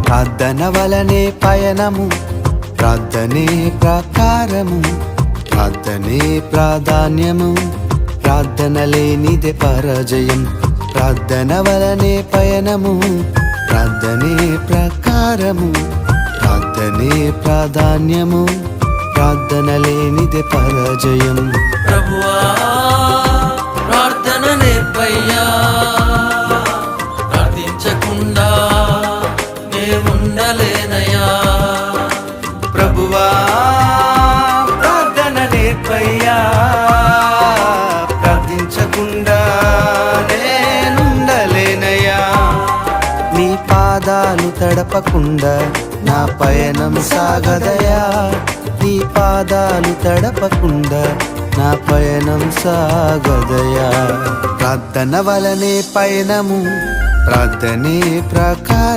ప్రార్థన వలనే పయనము, ప్రార్థనే ప్రకారము, ప్రార్థనే ప్రాధాన్యము, ప్రార్థన లేనిదే పరాజయం. ప్రార్థన వలనే పయనము, ప్రార్థనే ప్రకారము, ప్రార్థనే ప్రాధాన్యము, ప్రార్థన లేనిదే పరాజయం. ప్రభువా ప్రార్థన నేర్పయ్యా, ప్రార్థించకుండా నే ఉండలేనయ్యా. ప్రభువా ప్రార్థన నేర్పయ్యా, ప్రార్థించకుండా నేనుండలేనయ్యా. నీ పాదాలు తడపకుండా నా పయనం సాగదయా, నీ పాదాలు తడపకుండా నా పయనం సాగదయా. ప్రార్థన వలనే పయనము, ప్రార్థనే ప్రకారం.